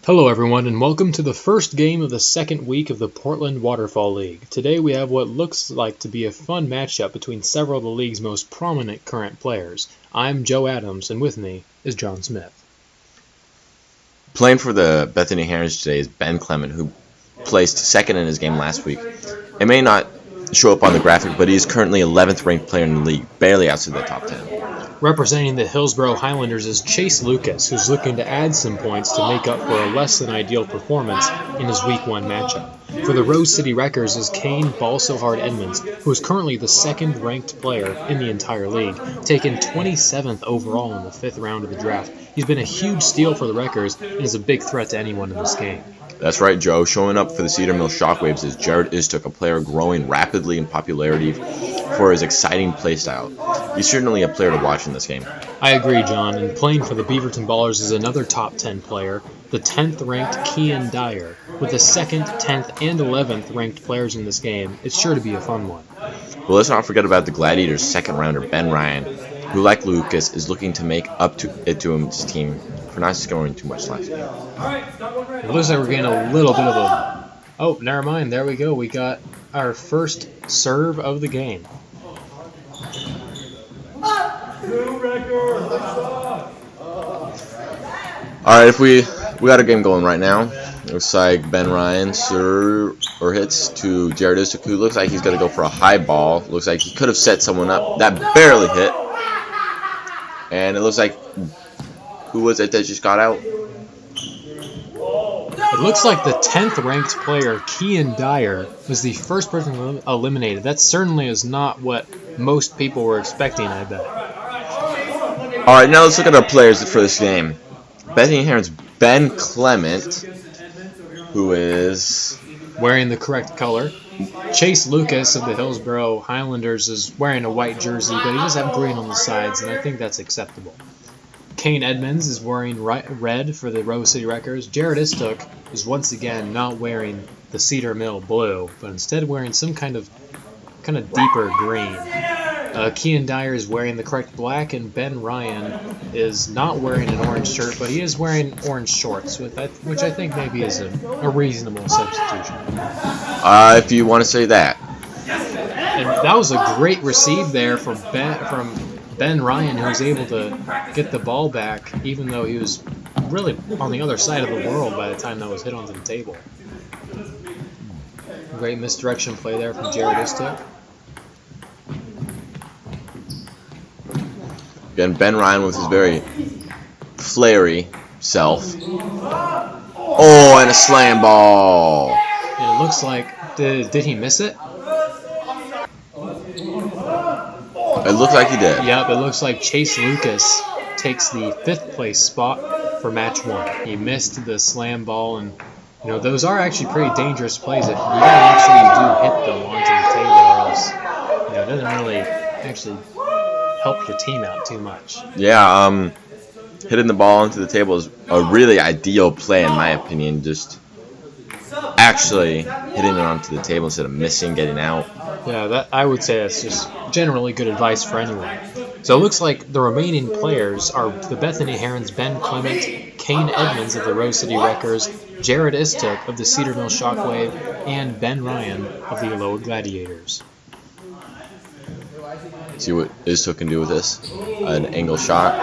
Hello everyone and welcome to the first game of the second week of the Portland Waterfall League. Today we have what looks like to be a fun matchup between several of the league's most prominent current players. I'm Joe Adams and with me is John Smith. Playing for the Bethany Herons today is Ben Clement, who placed second in his game last week. It may not show up on the graphic, but he is currently 11th ranked player in the league, barely outside the top 10. Representing the Hillsborough Highlanders is Chase Lucas, who's looking to add some points to make up for a less than ideal performance in his Week 1 matchup. For the Rose City Wreckers is Kane Balsohard Edmonds, who is currently the second ranked player in the entire league, taken 27th overall in the 5th round of the draft. He's been a huge steal for the Wreckers and is a big threat to anyone in this game. That's right, Joe. Showing up for the Cedar Mill Shockwaves is Jared Istuk, a player growing rapidly in popularity for his exciting playstyle. He's certainly a player to watch in this game. I agree, John, and playing for the Beaverton Ballers is another top 10 player, the 10th ranked Kean Dyer. With the 2nd, 10th, and 11th ranked players in this game, it's sure to be a fun one. Well, let's not forget about the Gladiators' second rounder, Ben Ryan, who, like Lucas, is looking to make up to his team for not scoring too much last game. It looks like we're getting a little bit of a... Oh, never mind. There we go. We got our first serve of the game. Alright, we got a game going right now. Looks like Ben Ryan hits to Jared Istuk, who looks like he's going to go for a high ball. Looks like he could have set someone up. That barely hit. And it looks like... Who was it that just got out? It looks like the 10th ranked player, Kean Dyer, was the first person eliminated. That certainly is not what most people were expecting, I bet. Alright, now let's look at our players for this game. Bethany Herons' Ben Clement, who is wearing the correct color. Chase Lucas of the Hillsborough Highlanders is wearing a white jersey, but he does have green on the sides, and I think that's acceptable. Kane Edmonds is wearing red for the Rose City Wreckers. Jared Istuk is once again not wearing the Cedar Mill blue, but instead wearing some kind of deeper green. Kean Dyer is wearing the correct black, and Ben Ryan is not wearing an orange shirt, but he is wearing orange shorts, which I think maybe is a reasonable substitution. If you want to say that. And that was a great receive there from Ben Ryan, who was able to get the ball back, even though he was really on the other side of the world by the time that was hit onto the table. Great misdirection play there from Jared Istuk. Again, Ben Ryan with his very flary self. Oh, and a slam ball. And it looks like, did he miss it? It looks like he did. Yep, it looks like Chase Lucas takes the 5th place spot for match 1. He missed the slam ball, and those are actually pretty dangerous plays. If you gotta make sure you do hit them onto the table, or else it doesn't really actually help your team out too much. Yeah, hitting the ball onto the table is a really ideal play in my opinion. Just actually hitting it onto the table instead of missing, getting out. Yeah, I would say that's just generally good advice for anyone. So it looks like the remaining players are the Bethany Herons' Ben Clement, Kane Edmonds of the Rose City Wreckers, Jared Istuk of the Cedar Mill Shockwave, and Ben Ryan of the Aloha Gladiators. See what Istuk can do with this. An angle shot.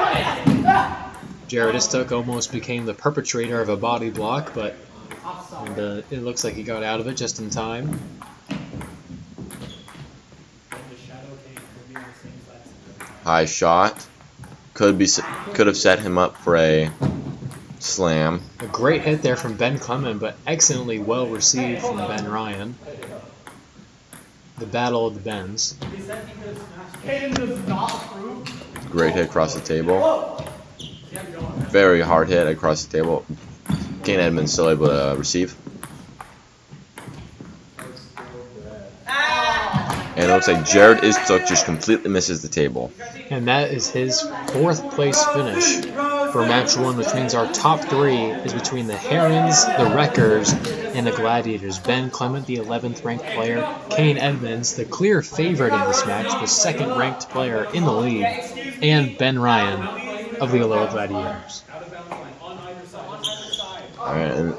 Jared Istuk almost became the perpetrator of a body block, but it looks like he got out of it just in time. High shot. Could have set him up for a slam. A great hit there from Ben Clement, but excellently well received from Ben Ryan. The battle of the Bens. Great hit across the table. Very hard hit across the table. Kane Edmonds still able to receive. And it looks like Jared Istuk just completely misses the table. And that is his 4th place finish for match 1, which means our top 3 is between the Herons, the Wreckers, and the Gladiators. Ben Clement, the 11th ranked player. Kane Edmonds, the clear favorite in this match, the 2nd ranked player in the league. And Ben Ryan of the Aloha Gladiators. Alright, and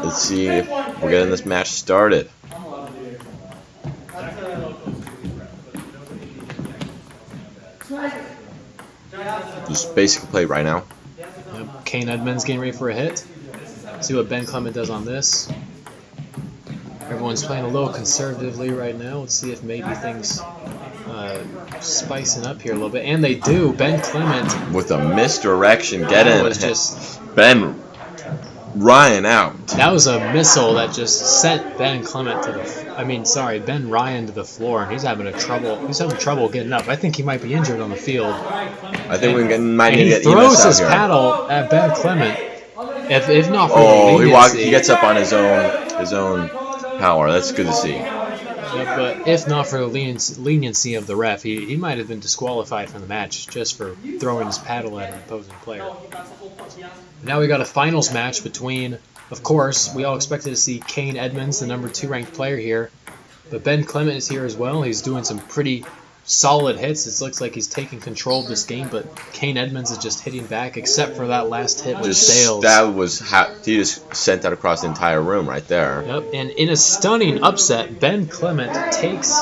let's see if we're getting this match started. Just basic play right now. Yep. Kane Edmonds getting ready for a hit. See what Ben Clement does on this. Everyone's playing a little conservatively right now. Let's see if maybe things spicing up here a little bit. And they do. Ben Clement. With a misdirection, get in. Was just Ben Ryan out. That was a missile that just sent Ben Clement to the. Ben Ryan to the floor, and he's having trouble getting up. I think he might be injured on the field. I think might need to get He throws EMS out his here. paddle at Ben Clement. If not for the leniency, he gets up on his own power. That's good to see. Yeah, but if not for the leniency of the ref, he might have been disqualified from the match just for throwing his paddle at an opposing player. Now we got a finals match between, of course, we all expected to see Kane Edmonds, the number 2 ranked player here, but Ben Clement is here as well. He's doing some pretty solid hits. It looks like he's taking control of this game, but Kane Edmonds is just hitting back, except for that last hit with Sales. That was he just sent that across the entire room right there. Yep, and in a stunning upset, Ben Clement takes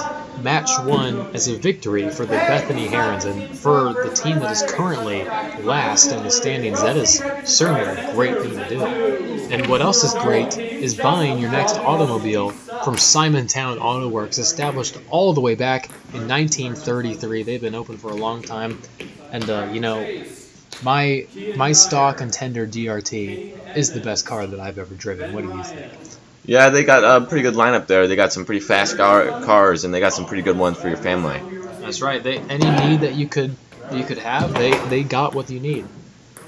match 1 as a victory for the Bethany Herons, and for the team that is currently last in the standings, that is certainly a great thing to do. And what else is great is buying your next automobile from Simontown Auto Works, established all the way back in 1933. They've been open for a long time, and my stock contender DRT is the best car that I've ever driven. What do you think? Yeah, they got a pretty good lineup there. They got some pretty fast cars, and they got some pretty good ones for your family. That's right. Any need that you could have, they got what you need.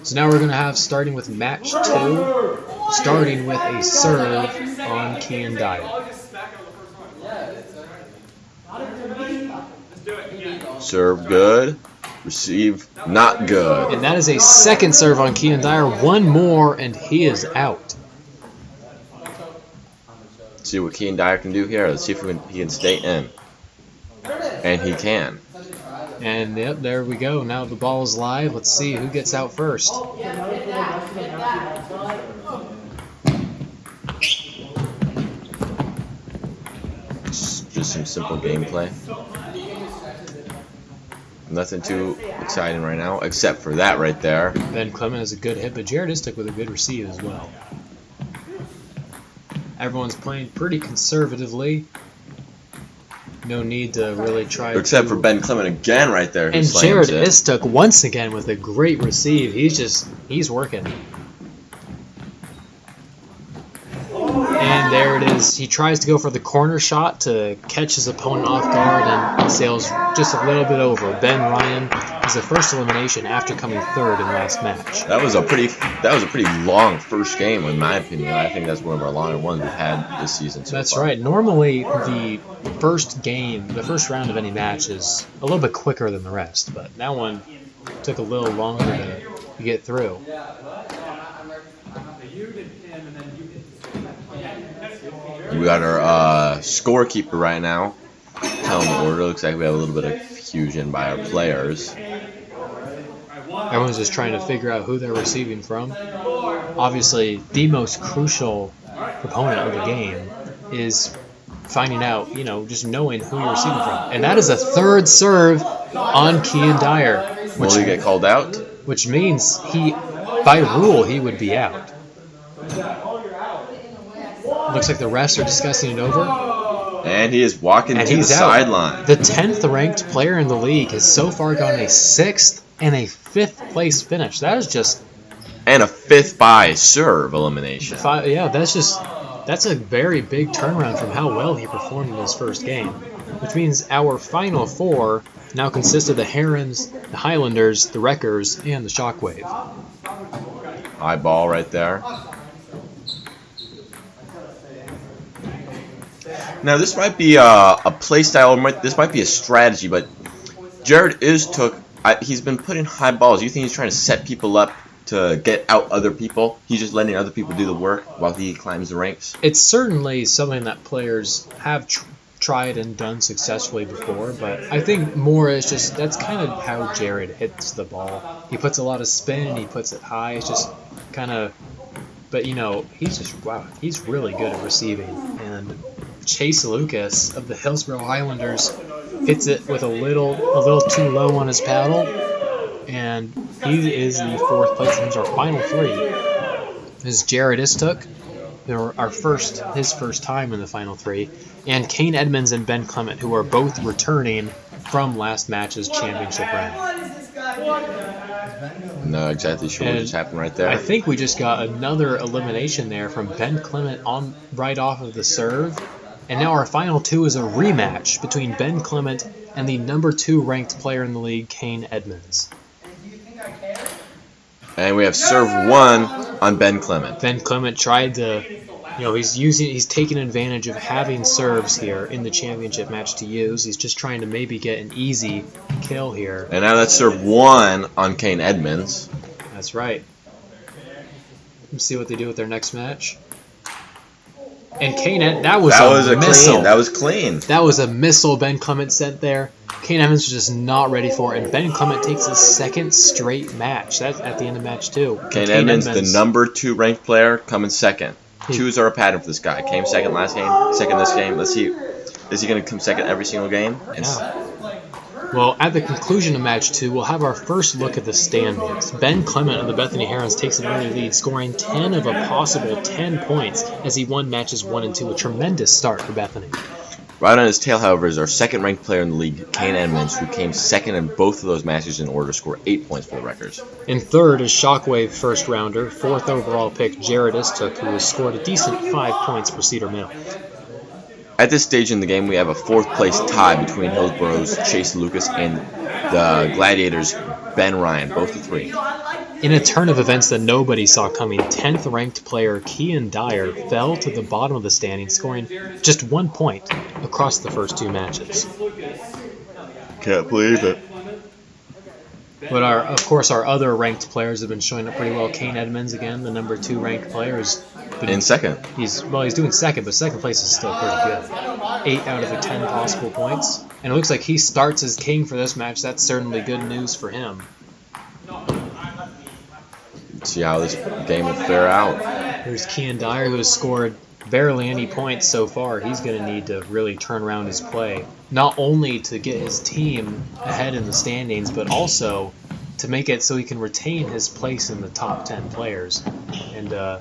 So now we're going to have, starting with match 2, starting with a serve on Kean Dyer. Serve good, receive not good. And that is a second serve on Kean Dyer. One more, and he is out. See what Kean Dyer can do here. Let's see if he can stay in. And he can. And yep, there we go. Now the ball is live. Let's see who gets out first. Just some simple gameplay. Nothing too exciting right now, except for that right there. Ben Clement has a good hit, but Jared Istick with a good receive as well. Everyone's playing pretty conservatively. No need to really try. Except for Ben Clement again right there. And Jared Istick once again with a great receive. He's working. And there it is. He tries to go for the corner shot to catch his opponent off guard and sails just a little bit over. Ben Ryan is the first elimination after coming third in last match. That was a pretty long first game in my opinion. I think that's one of our longer ones we've had this season so That's far. right. Normally the first round of any match is a little bit quicker than the rest, but that one took a little longer to get through. We got our scorekeeper right now. Tell him order. Looks like we have a little bit of confusion by our players. Everyone's just trying to figure out who they're receiving from. Obviously, the most crucial component of the game is finding out, just knowing who you're receiving from. And that is a third serve on Kean Dyer. Will he get called out? Which means by rule, he would be out. Looks like the refs are discussing it over. And he is walking to the sideline. The 10th ranked player in the league has so far gotten a 6th and a 5th place finish. That is just... And a 5th by serve elimination. That's a very big turnaround from how well he performed in his first game. Which means our final 4 now consist of the Herons, the Highlanders, the Wreckers, and the Shockwave. High ball right there. Now this might be a play style, this might be a strategy, but Jared he's been putting high balls. You think he's trying to set people up to get out other people? He's just letting other people do the work while he climbs the ranks? It's certainly something that players have tried and done successfully before, but I think more is just that's kind of how Jared hits the ball. He puts a lot of spin, he puts it high. It's just kind of But, you know, he's just, wow, he's really good at receiving. And Chase Lucas of the Hillsborough Highlanders hits it with a little too low on his paddle. And he is the 4th place. He's our final 3. This is Jared Istook, his first time in the final 3. And Kane Edmonds and Ben Clement, who are both returning from last match's championship round. Not exactly sure what just happened right there. I think we just got another elimination there from Ben Clement right off of the serve. And now our final 2 is a rematch between Ben Clement and the number 2 ranked player in the league, Kane Edmonds. And we have serve 1 on Ben Clement. Ben Clement tried to, he's taking advantage of having serves here in the championship match to use. He's just trying to maybe get an easy kill here. And now that's serve 1 on Kane Edmonds. That's right. Let's see what they do with their next match. And Kane, that was a missile. That was clean. That was a missile Ben Clement sent there. Kane Edmonds was just not ready for it, and Ben Clement takes his 2nd straight match. That's at the end of match 2. Kane Edmonds, the number 2 ranked player, coming 2nd. 2s are a pattern for this guy. Came 2nd last game, 2nd this game. Let's see, is he going to come 2nd every single game? Yeah. Well, at the conclusion of match 2, we'll have our first look at the standings. Ben Clement of the Bethany Herons takes an early lead, scoring 10 of a possible 10 points as he won matches 1 and 2. A tremendous start for Bethany. Right on his tail, however, is our 2nd-ranked player in the league, Kane Edmonds, who came 2nd in both of those matches in order to score 8 points for the Wreckers. In 3rd is Shockwave first-rounder, 4th overall pick Jared Istook, who has scored a decent 5 points for Cedar Mill. At this stage in the game, we have a 4th-place tie between Hillsborough's Chase Lucas and the Gladiators' Ben Ryan, both the 3. In a turn of events that nobody saw coming, 10th-ranked player Kean Dyer fell to the bottom of the standings, scoring just 1 point across the first 2 matches. Can't believe it. But of course, our other ranked players have been showing up pretty well. Kane Edmonds, again, the number 2 ranked player, is in 2nd. He's doing 2nd, but 2nd place is still pretty good. 8 out of the 10 possible points, and it looks like he starts as king for this match. That's certainly good news for him. Let's see how this game will fare out. There's Kean Dyer, who has scored barely any points so far. He's going to need to really turn around his play, not only to get his team ahead in the standings, but also to make it so he can retain his place in the top 10 players. And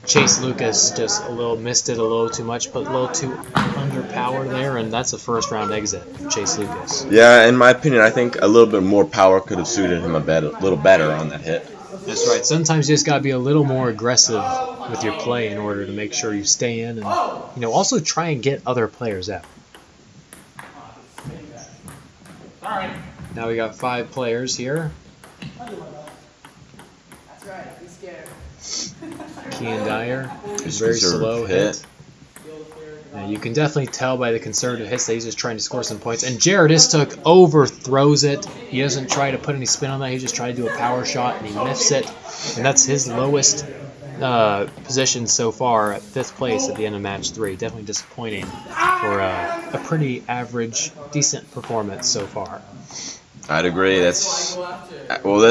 Chase Lucas just missed it a little too much, but a little too underpowered there, and that's a first-round exit for Chase Lucas. Yeah, in my opinion, I think a little bit more power could have suited him a little better on that hit. That's right. Sometimes you just got to be a little more aggressive with your play in order to make sure you stay in, and also try and get other players out. Now we got 5 players here. That's right. Be scared. Kean Dyer, very slow hit. Now you can definitely tell by the conservative hits that he's just trying to score some points. And Jared Istook overthrows it. He doesn't try to put any spin on that. He just tried to do a power shot, and he miffs it. And that's his lowest position so far at 5th place at the end of match 3. Definitely disappointing for a pretty average, decent performance so far. I'd agree. That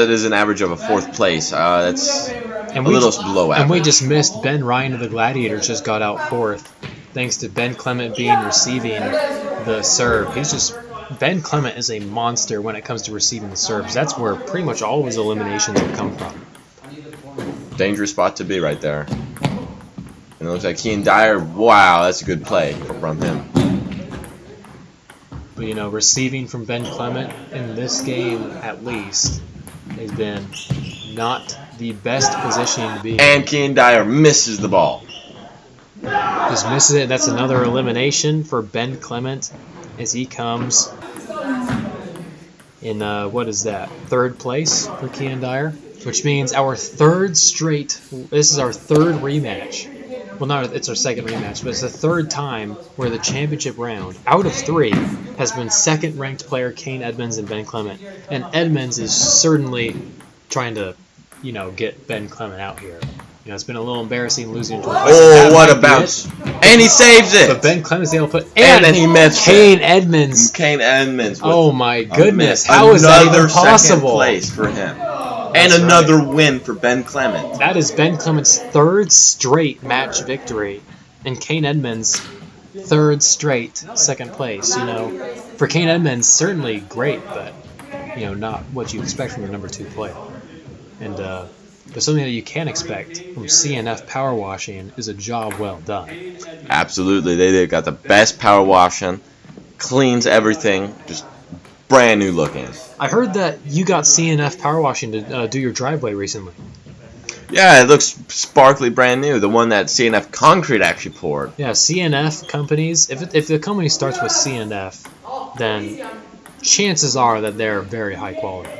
is an average of a 4th place. That's a little below average. And we just missed Ben Ryan of the Gladiators just got out 4th, thanks to Ben Clement receiving the serve. Ben Clement is a monster when it comes to receiving the serves. That's where pretty much all of his eliminations have come from. Dangerous spot to be right there. And it looks like Kean Dyer. Wow, that's a good play from him. But receiving from Ben Clement in this game, at least, has been not the best position to be in. And Kean Dyer misses the ball. Just misses it. That's another elimination for Ben Clement as he comes in, 3rd place for Kean Dyer, which means our 3rd straight, this is our 3rd rematch. Well, no, it's our 2nd rematch, but it's the 3rd time where the championship round, out of 3, has been 2nd-ranked player Kane Edmonds and Ben Clement. And Edmonds is certainly trying to, get Ben Clement out here. It's been a little embarrassing losing to a player. Oh, what a bounce. And he saves it. But Ben Clement's able to put... And then he missed Kane Edmonds. Kane Edmonds. Oh, my goodness. How is that even possible? 2nd place for him. And That's another right. win for Ben Clement. That is Ben Clement's third straight match victory, and Kane Edmonds' third straight second place. For Kane Edmonds, certainly great, but not what you expect from your number 2 player. And but something that you can expect from CNF Power Washing is a job well done. Absolutely, they got the best power washing, cleans everything, just brand new looking. I heard that you got CNF Power Washing to do your driveway recently. Yeah, it looks sparkly brand new. The one that CNF Concrete actually poured. Yeah, CNF companies, if the company starts with CNF, then chances are that they're very high quality.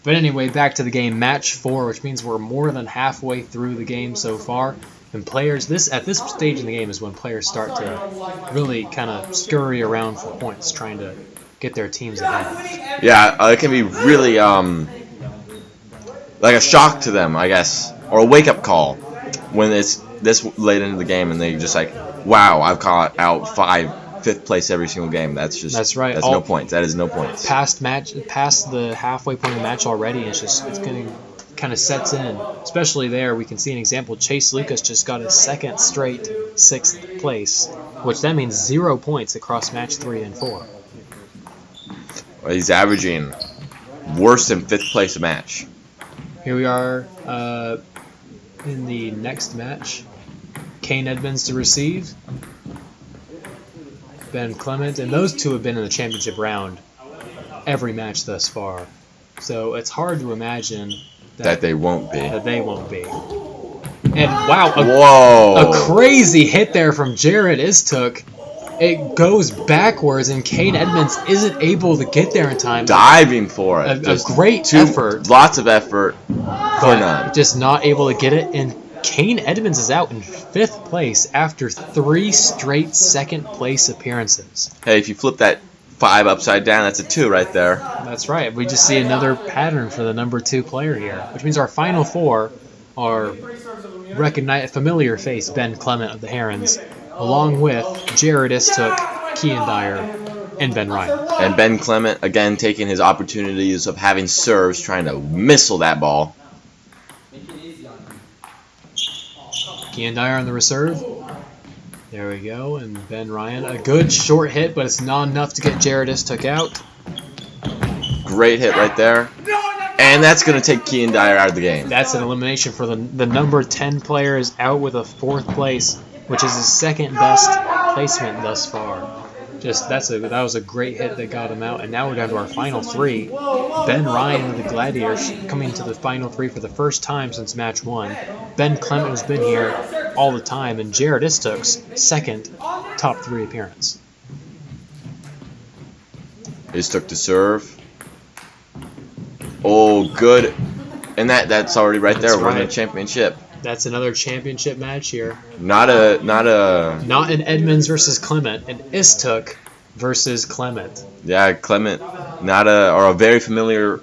But anyway, back to the game, match 4, which means we're more than halfway through the game so far. And players, at this stage in the game is when players start to really kind of scurry around for points, trying to get their teams ahead. Yeah, it can be really like a shock to them, I guess, or a wake-up call when it's this late into the game and they just like, wow, I've caught out 5th place every single game. That's right. That's no points. That is no points. Past the halfway point of the match already. It's going to kind of sets in. Especially there, we can see an example. Chase Lucas just got his second straight 6th place, which that means 0 points across match 3 and 4. Well, he's averaging worse than 5th place a match. Here we are in the next match. Kane Edmonds to receive. Ben Clement, and those two have been in the championship round every match thus far. So it's hard to imagine that they won't be. And wow, a crazy hit there from Jared Istook. It goes backwards, and Kane Edmonds isn't able to get there in time. Diving for it. A great effort. Lots of effort for none. Just not able to get it, and Kane Edmonds is out in 5th place after 3 straight 2nd place appearances. Hey, if you flip that 5 upside down, that's a 2 right there. That's right. We just see another pattern for the number 2 player here, which means our final 4 are familiar face Ben Clement of the Herons, along with Jared Istook, Kean Dyer, and Ben Ryan. And Ben Clement, again, taking his opportunities of having serves, trying to missile that ball. Kean Dyer on the reserve. There we go. And Ben Ryan. A good short hit, but it's not enough to get Jared Istook out. Great hit right there. And that's going to take Kean Dyer out of the game. That's an elimination for the number 10 player is out with a 4th place, which is his 2nd best placement thus far. That was a great hit that got him out, and now we're down to our final 3. Ben Ryan of the Gladiators coming to the final 3 for the first time since match 1. Ben Clement has been here all the time, and Jared Istook's 2nd top 3 appearance. Istook to serve. Oh, good. And that's already right there. We're in a championship. That's another championship match here. Not an Edmonds versus Clement, an Istook versus Clement. Yeah, Clement, a very familiar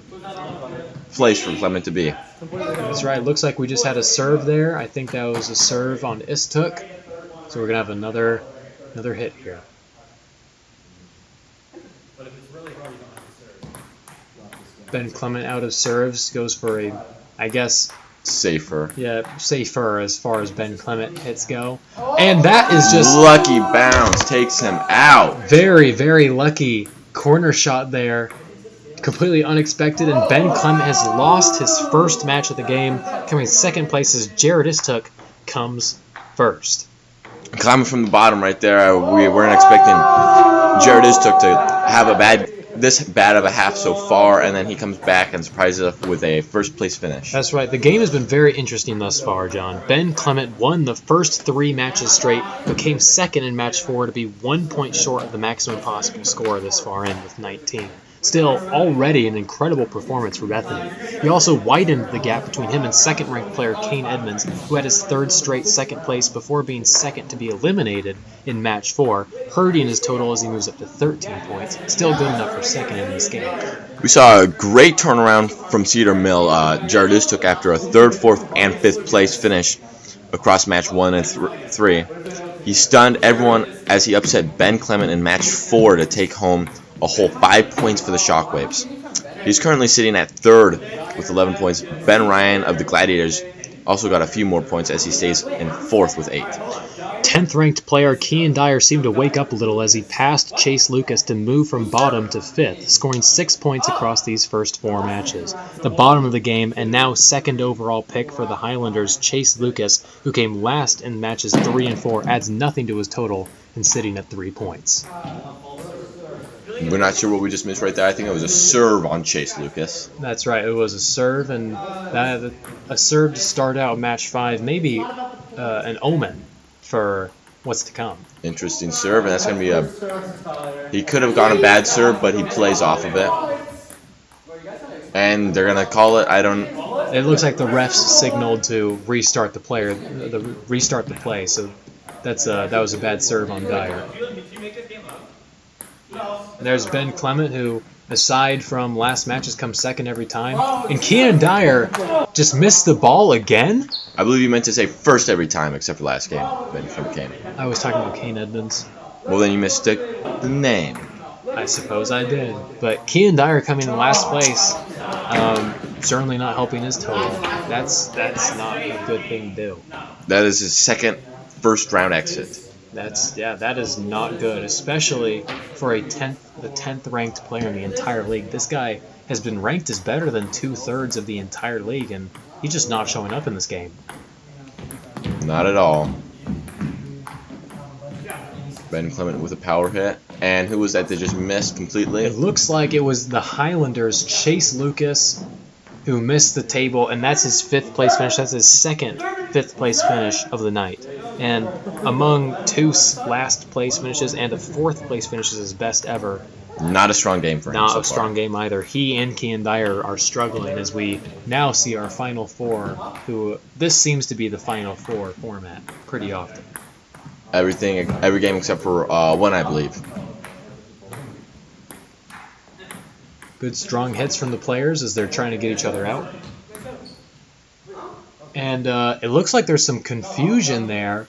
place for Clement to be. That's right. Looks like we just had a serve there. I think that was a serve on Istook. So we're gonna have another hit here. Ben Clement out of serves goes for safer. Yeah, safer as far as Ben Clement hits go. And that is just lucky bounce takes him out. Very, very lucky corner shot there. Completely unexpected, and Ben Clement has lost his first match of the game. Coming 2nd place as Jared Istook comes 1st. Climbing from the bottom right there, we weren't expecting Jared Istook to have this bad of a half so far, and then he comes back and surprises us with a 1st place finish. That's right. The game has been very interesting thus far, John. Ben Clement won the first 3 matches straight, but came 2nd in match 4 to be 1 point short of the maximum possible score this far in with 19. Still, already an incredible performance for Bethany. He also widened the gap between him and 2nd-ranked player Kane Edmonds, who had his 3rd straight 2nd place before being 2nd to be eliminated in match 4, hurting his total as he moves up to 13 points. Still good enough for 2nd in this game. We saw a great turnaround from Cedar Mill. Jared Istook after a 3rd, 4th, and 5th place finish across match 1 and 3. He stunned everyone as he upset Ben Clement in match 4 to take home a whole 5 points for the Shockwaves. He's currently sitting at third with 11 points. Ben Ryan of the Gladiators also got a few more points as he stays in fourth with 8. 10th ranked player Kean Dyer seemed to wake up a little as he passed Chase Lucas to move from bottom to 5th, scoring 6 points across these first 4 matches. The bottom of the game and now second overall pick for the Highlanders, Chase Lucas, who came last in matches 3 and 4, adds nothing to his total and sitting at 3 points. We're not sure what we just missed right there. I think it was a serve on Chase Lucas. That's right. It was a serve, and a serve to start out match 5, maybe an omen for what's to come. Interesting serve, and that's going to be he could have gone a bad serve, but he plays off of it. And they're going to call it, It looks like the refs signaled to restart the play, so that was a bad serve on Dyer. There's Ben Clement, who, aside from last match, has come second every time. And Kean Dyer just missed the ball again? I believe you meant to say first every time, except for last game. Ben Clement. I was talking about Kane Edmonds. Well, then you mistook the name. I suppose I did. But Kean Dyer coming in last place, certainly not helping his total. That's not a good thing to do. That is his second first-round exit. That is not good, especially for the 10th ranked player in the entire league. This guy has been ranked as better than 2/3 of the entire league, and he's just not showing up in this game. Not at all. Ben Clement with a power hit. And who was that just missed completely? It looks like it was the Highlanders' Chase Lucas who missed the table, and that's his 5th place finish. That's his second 5th place finish of the night. And among 2 last place finishes and a 4th place finish is his best ever. Not a strong game for him. Not a strong game either. He and Kean Dyer are struggling as we now see our Final Four, who this seems to be the Final Four format pretty often. Every game except for one, I believe. Good strong hits from the players as they're trying to get each other out. And it looks like there's some confusion there.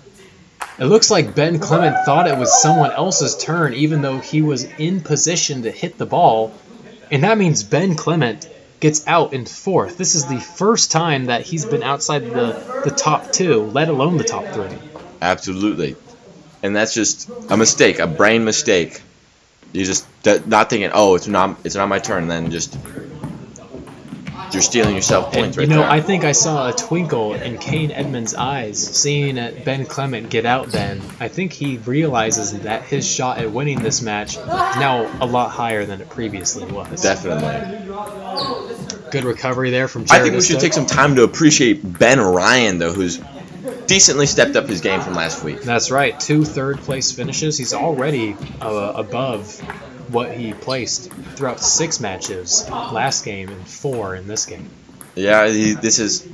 It looks like Ben Clement thought it was someone else's turn, even though he was in position to hit the ball. And that means Ben Clement gets out in 4th. This is the first time that he's been outside the top 2, let alone the top 3. Absolutely. And that's just a mistake, a brain mistake. You just not thinking, oh, it's not my turn, and then just you're stealing yourself points right there. I think I saw a twinkle in Kane Edmonds' eyes seeing Ben Clement get out then. I think he realizes that his shot at winning this match is now a lot higher than it previously was. Definitely. Good recovery there from Jared. I think we should take some time to appreciate Ben Ryan, though, who's decently stepped up his game from last week. That's right. 2 third-place finishes. He's already above what he placed throughout 6 matches last game and 4 in this game. Yeah, this is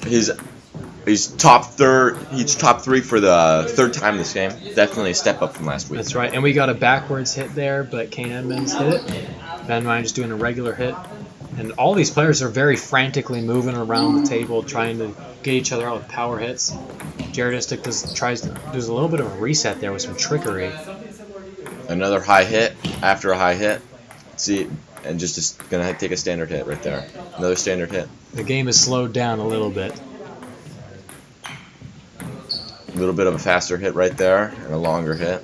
he's top 3 for the 3rd time this game. Definitely a step up from last week. That's right. And we got a backwards hit there, but Kane Edmonds hit it. Ben Ryan just doing a regular hit. And all these players are very frantically moving around the table, trying to get each other out with power hits. Jared Istic does a little bit of a reset there with some trickery. Another high hit after a high hit. See, and just gonna take a standard hit right there. Another standard hit. The game has slowed down a little bit. A little bit of a faster hit right there, and a longer hit.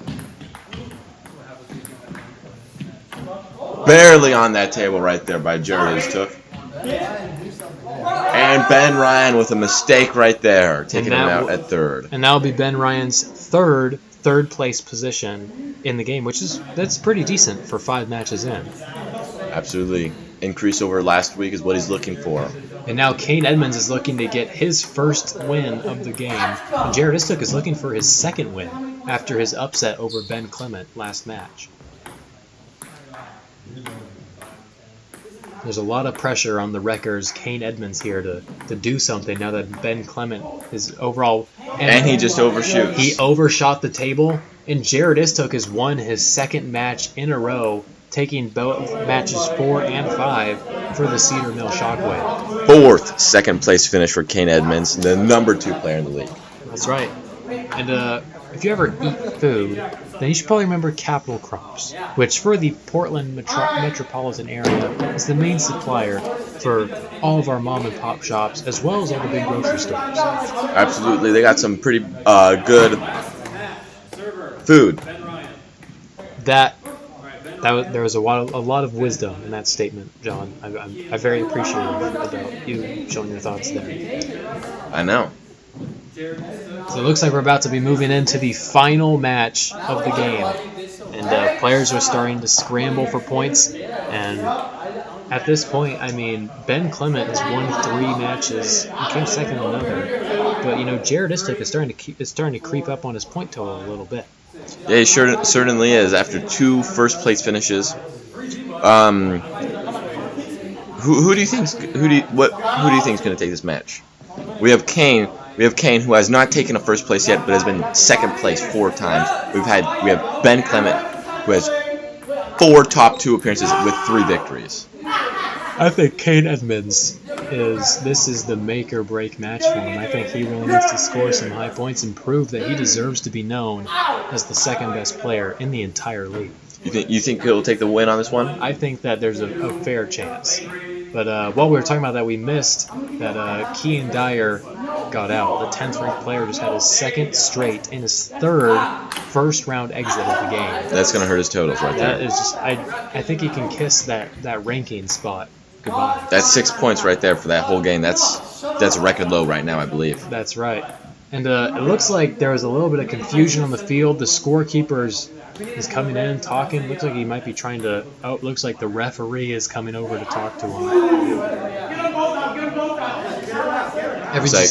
Barely on that table right there by Jared Istic. And Ben Ryan with a mistake right there, taking him out at 3rd. And that'll be Ben Ryan's third place position in the game, that's pretty decent for 5 matches in. Absolutely. Increase over last week is what he's looking for. And now Kane Edmonds is looking to get his first win of the game. And Jared Istic is looking for his 2nd win after his upset over Ben Clement last match. There's a lot of pressure on the Wreckers' Kane Edmonds here to do something now that Ben Clement is overall... And he just overshoots. He overshot the table, and Jared Istic has won his 2nd match in a row, taking both matches 4 and 5 for the Cedar Mill Shockwave. 4th second place finish for Kane Edmonds, the number 2 player in the league. That's right. And if you ever eat food, then you should probably remember Capital Crops, which for the Portland metropolitan area is the main supplier for all of our mom and pop shops, as well as all the big grocery stores. Absolutely, they got some pretty good food. There was a lot of wisdom in that statement, John. I'm very appreciative about you showing your thoughts there. I know. So it looks like we're about to be moving into the final match of the game. And players are starting to scramble for points. And at this point, I mean, Ben Clement has won 3 matches. He came second in another. But, you know, Jared Istic is starting to creep up on his point total a little bit. Yeah, he certainly is. After 2 first-place finishes. Who do you think is going to take this match? We have Kane, who has not taken a first place yet, but has been second place 4 times. We have Ben Clement, who has 4 top 2 appearances with 3 victories. I think Kane Edmonds is the make or break match for him. I think he really needs to score some high points and prove that he deserves to be known as the second best player in the entire league. You think he'll take the win on this one? I think that there's a fair chance. But while we were talking about that, we missed that Kean Dyer got out. The 10th ranked player just had his 2nd straight and his 3rd first-round exit of the game. That's going to hurt his totals right there. That is just, I think he can kiss that ranking spot goodbye. That's 6 points right there for that whole game. That's a record low right now, I believe. That's right. And it looks like there was a little bit of confusion on the field. The scorekeeper is coming in talking. Looks like he might be trying to. Oh, it looks like the referee is coming over to talk to him. It's like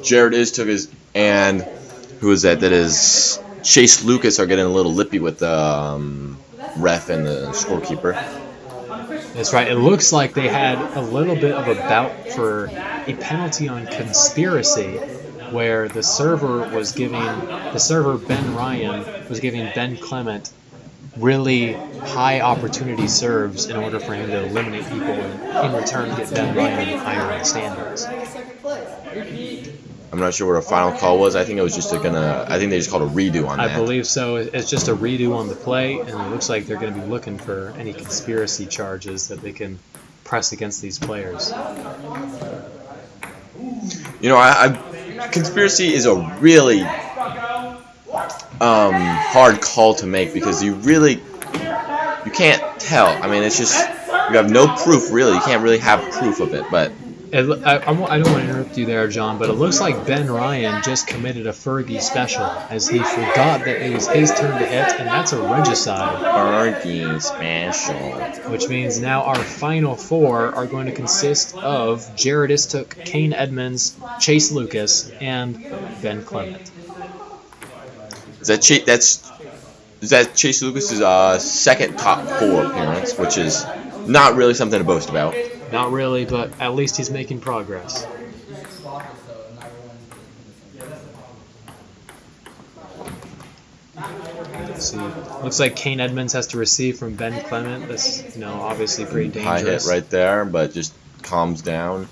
Jared took his, and who is that? That is Chase Lucas are getting a little lippy with the ref and the scorekeeper. That's right. It looks like they had a little bit of a bout for a penalty on conspiracy, where the server Ben Ryan was giving Ben Clement really high opportunity serves in order for him to eliminate people and in return get Ben Ryan higher in the standings. I'm not sure what a final call was. I think it was just I think they just called a redo on that. I believe so. It's just a redo on the play, and it looks like they're going to be looking for any conspiracy charges that they can press against these players. You know, conspiracy is a really hard call to make because you can't tell. I mean, it's just you have no proof really. You can't really have proof of it, but. I don't want to interrupt you there, John, but it looks like Ben Ryan just committed a Fergie special as he forgot that it was his turn to hit, and that's a regicide. Fergie special. Which means now our final 4 are going to consist of Jared Istic, Kane Edmonds, Chase Lucas, and Ben Clement. Is that Chase Lucas's 2nd top 4 appearance, which is not really something to boast about. Not really, but at least he's making progress. Let's see. Looks like Kane Edmonds has to receive from Ben Clement. That's, obviously pretty dangerous. High hit right there, but just calms down.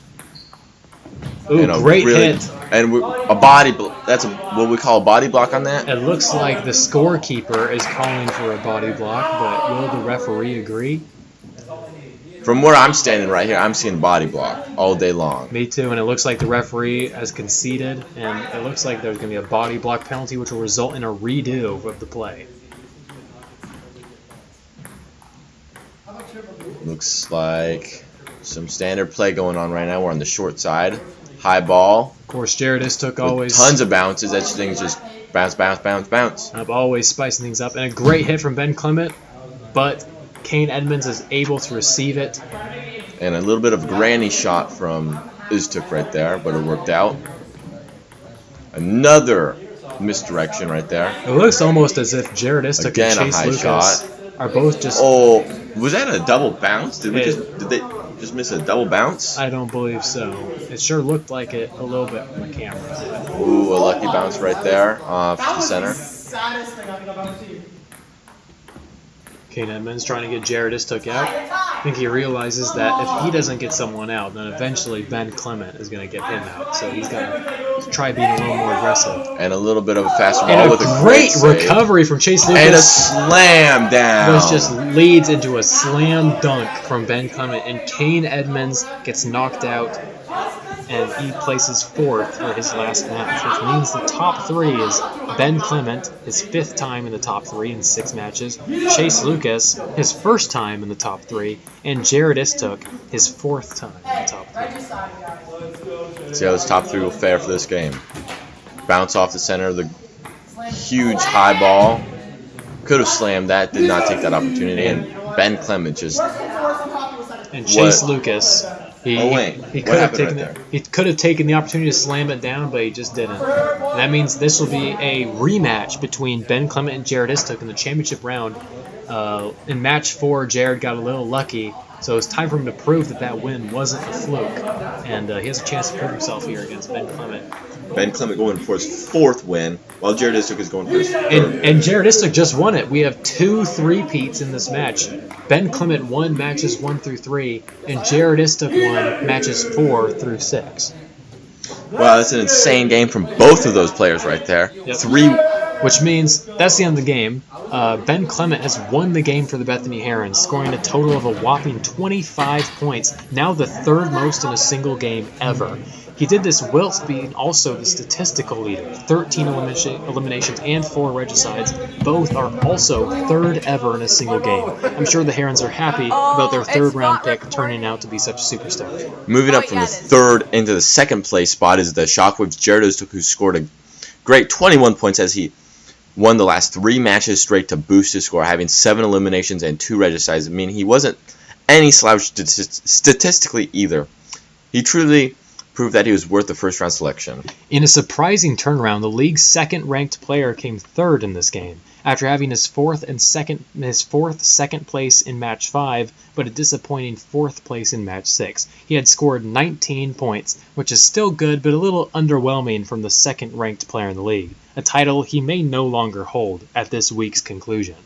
Ooh, great hit. And a body block. That's what we call a body block on that? It looks like the scorekeeper is calling for a body block, but will the referee agree? From where I'm standing right here, I'm seeing body block all day long. Me too, and it looks like the referee has conceded, and it looks like there's going to be a body block penalty, which will result in a redo of the play. Looks like some standard play going on right now. We're on the short side. High ball. Of course, Jared Istic always... Tons of bounces. That thing's just bounce, bounce, bounce, bounce. Always spicing things up. And a great hit from Ben Clement, but Kane Edmonds is able to receive it. And a little bit of granny shot from Istic right there, but it worked out. Another misdirection right there. It looks almost as if Jared Istic and Chase Lucas shot. Are both just... Oh, was that a double bounce? Did they just miss a double bounce? I don't believe so. It sure looked like it a little bit from the camera. Ooh, a lucky bounce right there off the center. Kane Edmonds trying to get Jared Istic out. I think he realizes that if he doesn't get someone out, then eventually Ben Clement is going to get him out. So he's got to try being a little more aggressive. And a little bit of a faster ball And with a a great save. recovery from Chase Lucas. And a slam down. Which just leads into a slam dunk from Ben Clement. And Kane Edmonds gets knocked out. And he places fourth for his last match, which means the top three is Ben Clement, his fifth time in the top three in 6 matches, Chase Lucas, his first time in the top three, and Jared Istook, his fourth time in the top three. See how this top three will fare for this game. Bounce off the center of the huge high ball. Could have slammed that, did not take that opportunity, and Ben Clement just... And Chase Lucas... He could have taken the opportunity to slam it down, but he just didn't. And that means this will be a rematch between Ben Clement and Jared Istook in the championship round. In match 4, Jared got a little lucky, so it's time for him to prove that win wasn't a fluke. And he has a chance to prove himself here against Ben Clement. Ben Clement going for his fourth win, while Jared Istook is going for his third. And Jared Istook just won it. We have 2 3-peats in this match. Ben Clement won matches 1 through 3, and Jared Istook won matches 4 through 6. Wow, that's an insane game from both of those players right there. Yep. Which means that's the end of the game. Ben Clement has won the game for the Bethany Herons, scoring a total of a whopping 25 points, now the third most in a single game ever. He did this whilst being also the statistical leader, 13 eliminations and 4 regicides. Both are also third ever in a single game. I'm sure the Herons are happy about their third round pick turning out to be such a superstar. Moving up from the third into the second place spot is the Shockwaves' Jared Istook, who scored a great 21 points as he won the last 3 matches straight to boost his score, having 7 eliminations and 2 regicides. I mean, he wasn't any slouch statistically either. He truly proved that he was worth the first-round selection. In a surprising turnaround, the league's second-ranked player came third in this game, after having his fourth second place in match 5, but a disappointing 4th place in match 6. He had scored 19 points, which is still good, but a little underwhelming from the second-ranked player in the league, a title he may no longer hold at this week's conclusion.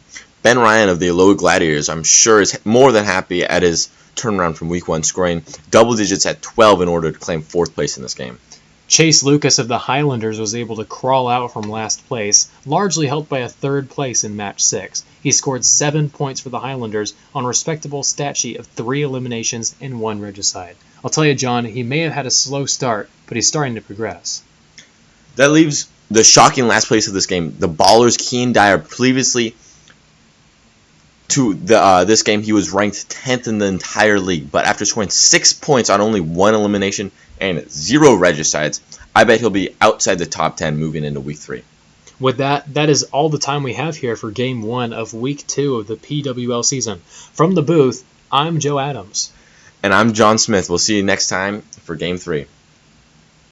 Ben Ryan of the Aloha Gladiators, I'm sure, is more than happy at his turnaround from week 1, scoring double digits at 12 in order to claim 4th place in this game. Chase Lucas of the Highlanders was able to crawl out from last place, largely helped by a 3rd place in match 6. He scored 7 points for the Highlanders on a respectable stat sheet of 3 eliminations and 1 regicide. I'll tell you, John, he may have had a slow start, but he's starting to progress. That leaves the shocking last place of this game. The Ballers' Keen Dyer. Previously to this game, he was ranked 10th in the entire league, but after scoring 6 points on only 1 elimination and 0 regicides, I bet he'll be outside the top 10 moving into week 3. With that is all the time we have here for game 1 of week 2 of the PWL season. From the booth, I'm Joe Adams. And I'm John Smith. We'll see you next time for game 3.